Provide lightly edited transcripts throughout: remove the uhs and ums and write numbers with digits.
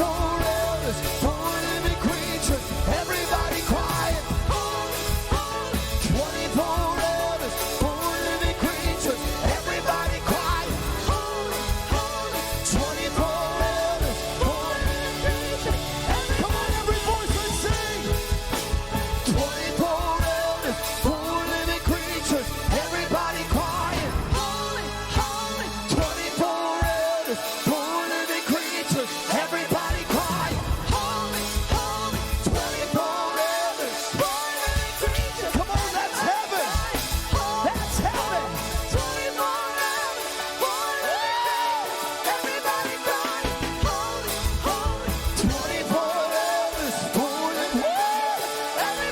elders, 4 living creatures, everybody quiet. 24 elders, 4 living creatures, everybody quiet. 24 elders, 4 living creatures. Come on, every voice, let's sing. 24 elders, 4 living creatures, everybody quiet. 24 elders, 4 living creatures, everybody quiet. 24 elders, 4 living creatures. Come on, that's heaven. That's heaven. 24 elders, 4 living creatures, everybody quiet. 24 elders, 4 living creatures, everybody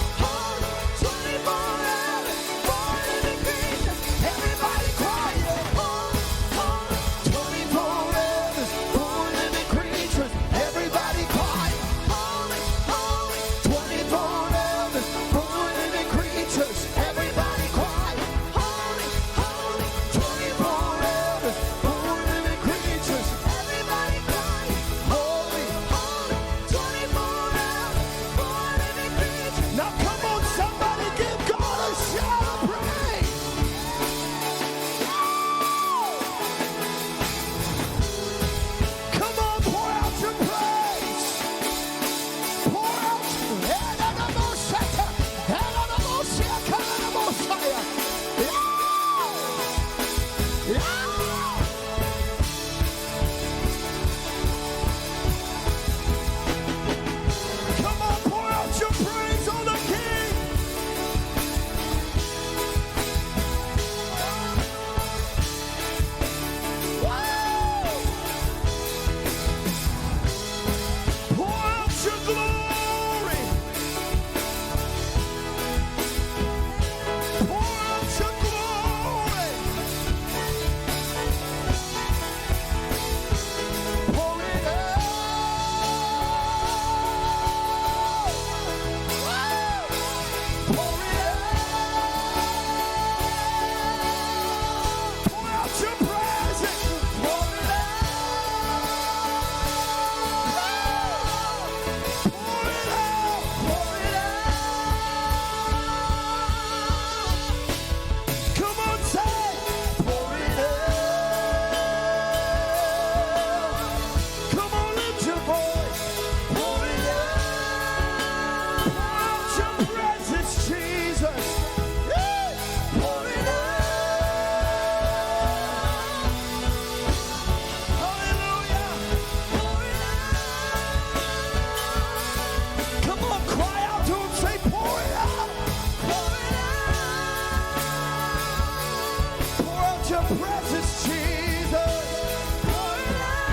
quiet. 24 elders, 4 living creatures, everybody quiet. 24 elders, 4 living creatures, everybody quiet. 24 elders, 4 living creatures, everybody quiet. 24 elders, 4 living creatures, everybody quiet. Holy, 24 elders, 4 living creatures. Now come on, somebody give God a shout of praise. Come on, pour out your praise. Pour out. Come on, pour out your praise on the King. Pour out your glory. Pour out your glory. Pour it out. Pour it out. Pour out your presence. Pour it out. Pour it out. Pour it out. Come on, say, pour it out. Come on, lift your voice. Pour it out. Pour out your presence, Jesus. Yeah. Pour it out. Hallelujah. Pour it out. Come on, cry out to him, say, pour it out. Pour it out. Pour out your presence, Jesus. Pour it out.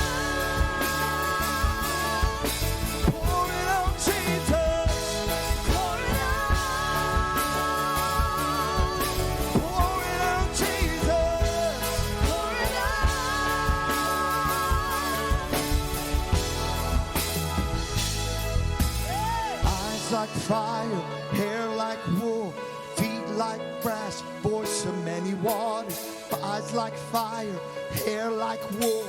Pour it out, Jesus. Pour it out. Pour it out, Jesus. Pour it out. Eyes like fire, hair like wool, feet like brass, voice of many waters. Eyes like fire, hair like wool,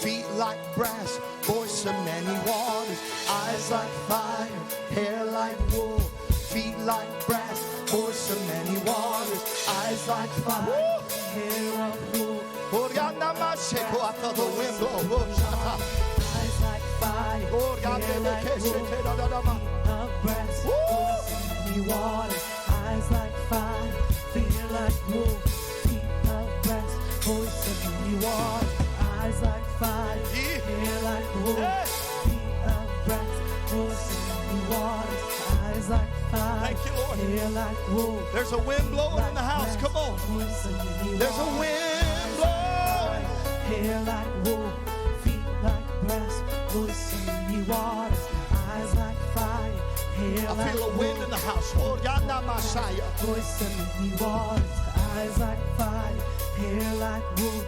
feet like brass, voice of many waters. Eyes like fire, hair like wool, feet like brass, voice of many waters. Eyes like fire, hair like wool. I felt the wind blow. Eyes like fire, hair like wool, feet of brass, voice of many waters. Eyes like fire, feet like wool, feet of brass, voice of many waters. Eyes like fire, hair like wool, feet of brass, voice of many waters. Eyes like fire, Thank you, Lord. hair like wool. There's a wind blowing in the house. Come on. There's a wind blowing. Hair like wool, feet like brass, voice of many waters. Eyes like fire, hair I like feel a wind in the house. Oh, Yanda Messiah. voice of many waters. Eyes like fire, hair like wool,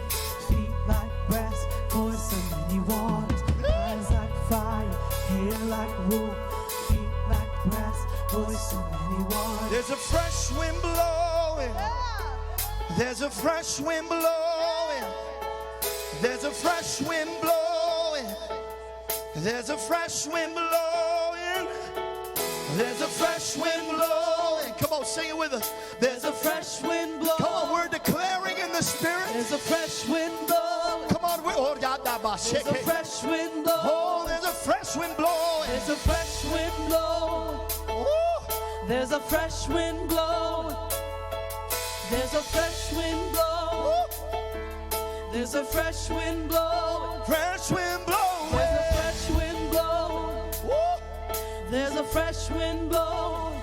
feet like brass, voice of many waters. Eyes like fire, hair like wool, feet like brass, voice of many waters. There's a fresh wind blowing. There's a fresh wind blowing. There's a fresh wind blowing. There's a fresh wind blowing. There's a fresh wind blowing. Come on, sing it with us. There's a fresh wind blowing. Come on, we're declaring in the Spirit. There's a fresh wind blowing. Come on, There's a fresh wind blowing. oh, there's a fresh wind blowing. There's a fresh wind blowing. Oh. There's a fresh wind blowing. There's a fresh wind blowing. There's a fresh wind blowing. Fresh wind blowing. There's a fresh wind blowing. There's a fresh wind blowing.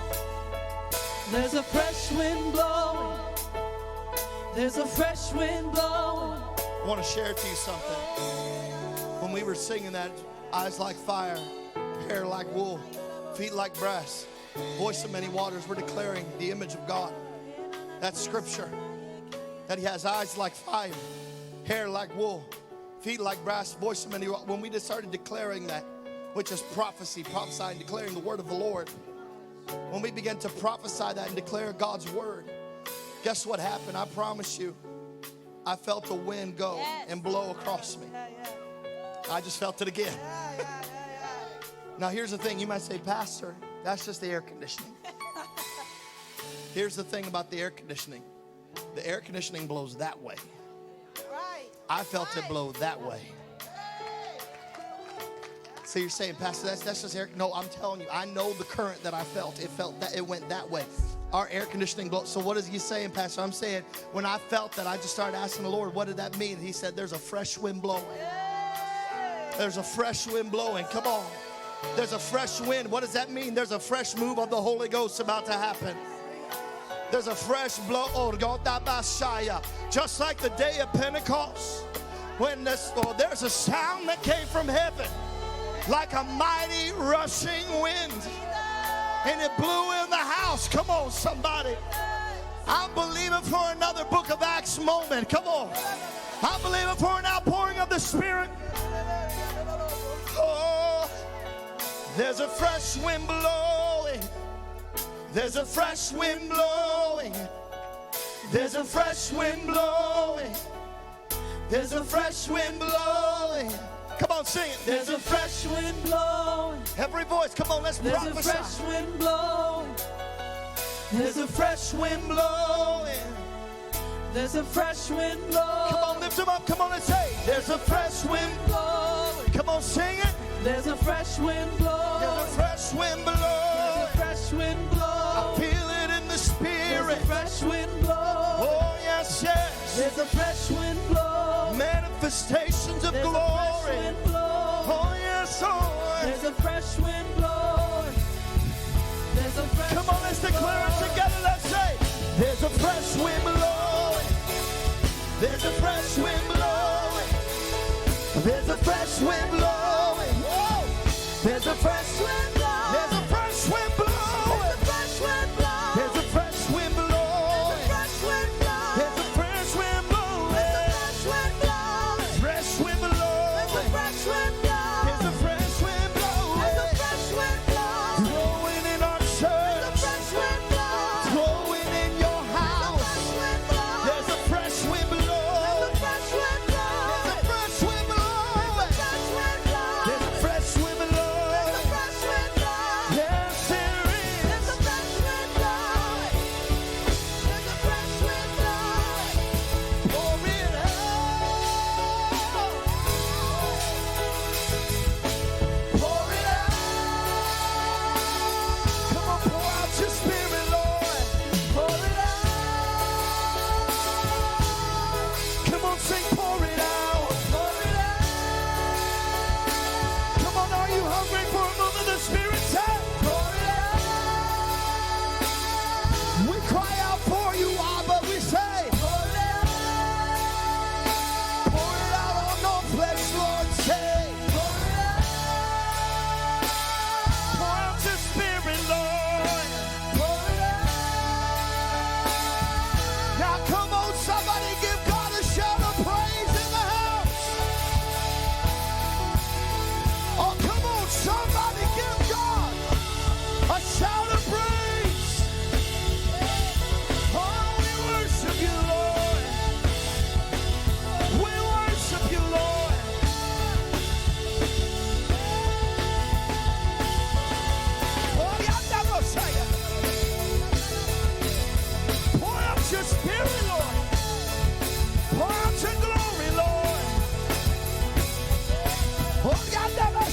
There's a fresh wind blowing. There's a fresh wind blowing. I want to share to you something. When we were singing that, eyes like fire, hair like wool, feet like brass, voice of many waters, we're declaring the image of God. That's scripture. That he has eyes like fire, hair like wool, feet like brass, voice of many waters. When we just started declaring that, which is prophecy, prophesying, declaring the word of the Lord. When we began to prophesy that and declare God's word, guess what happened? I promise you, I felt the wind go and blow across me. I just felt it again. Now here's the thing. You might say, Pastor, that's just the air conditioning. Here's the thing about the air conditioning. The air conditioning blows that way. I felt it blow that way. So you're saying, Pastor, that's just air. No, I'm telling you, I know the current that I felt. It felt that it went that way. Our air conditioning blows. So what is he saying, Pastor? I'm saying when I felt that, I just started asking the Lord, what did that mean? He said, there's a fresh wind blowing. There's a fresh wind blowing. Come on. There's a fresh wind. What does that mean? There's a fresh move of the Holy Ghost about to happen. There's a fresh blow. Oh, just like the day of Pentecost, when there's a sound that came from heaven like a mighty rushing wind, and it blew in the house. Come on, somebody. I'm believing for another Book of Acts moment. Come on. I'm believing for an outpouring of the Spirit. Oh, there's a fresh wind blowing. There's a fresh wind blowing. There's a fresh wind blowing. There's a fresh wind blowing. Come on, sing it. There's a fresh wind blowing. Every voice, come on, let's prophesy. There's a fresh wind blowing. There's a fresh wind blowing. There's a fresh wind blowing. Come on, lift them up. Come on and say, there's a fresh wind blowing. Come on, sing it. There's a fresh wind blowing. There's a fresh wind blowing. There's a fresh wind blowing. I feel it in the Spirit. There's a fresh wind blowing. Oh, yes, yes. There's a fresh wind blowing. Manifestations of There's glory. A fresh wind blowing. Oh, yes, Lord. There's a fresh wind blowing. There's a fresh Come on, let's declare it together. Let's say, there's a fresh wind blowing. There's a fresh wind blowing. There's a fresh wind blowing. Whoa. There's a fresh wind blowing. There's a fresh wind blowing. There's a fresh wind blowing. There's a fresh wind blowing. There's a fresh wind blowing. There's a fresh wind blowing. Fresh wind blowing. There's a fresh wind blowing. There's a fresh wind blowing. There's a fresh wind blowing. Blowing in our church. There's a fresh wind blowing. Blowing in your house. There's a fresh wind blowing.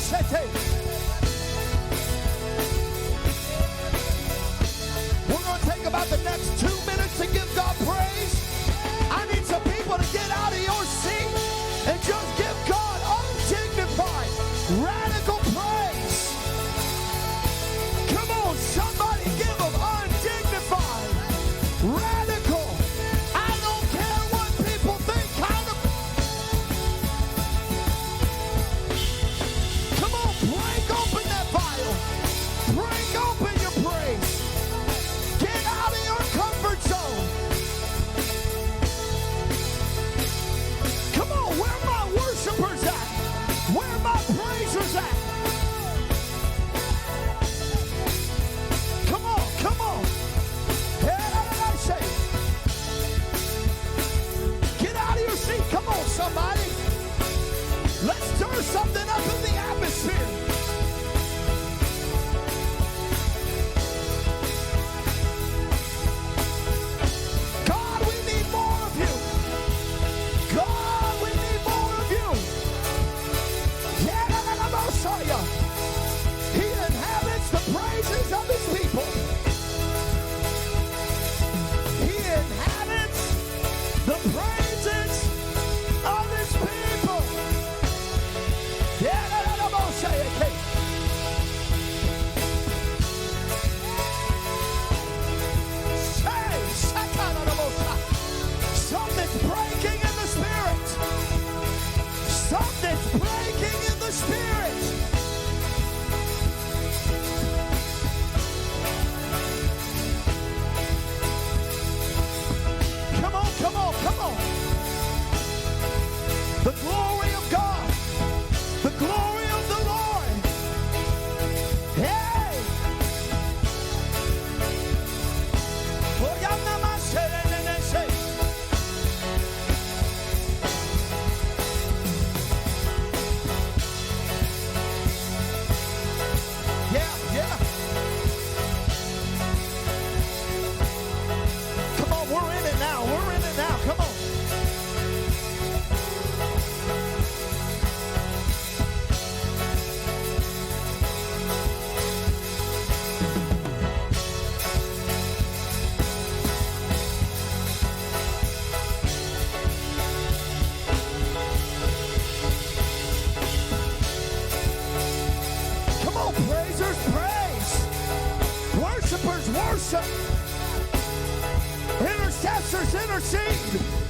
We're going to take about the next 2 minutes to give God praise. I need some people to get out of your seat and just give God undignified, radical praise. Come on, somebody give him undignified, radical. I don't care what people think, kind of. Come on, break open that vial. Break open your praise. Get out of your comfort zone. Come on, where my worshipers at? Where my praisers at? Come on, come on. Get out of your seat. Come on, somebody. Let's stir something up in the atmosphere. God, we need more of you. God, we need more of you. He inhabits the praises of his people. He inhabits the praises of his people. Something's breaking in the spirit. Something's breaking in the spirit. Come on, come on, come on. The glory of God. The glory of the Lord. Hey! Oh, yeah, yeah. Come on, we're in it now. We're in it now. Come on. Come on, praisers, praise. Worshipers, worship. Intercessors, intercede.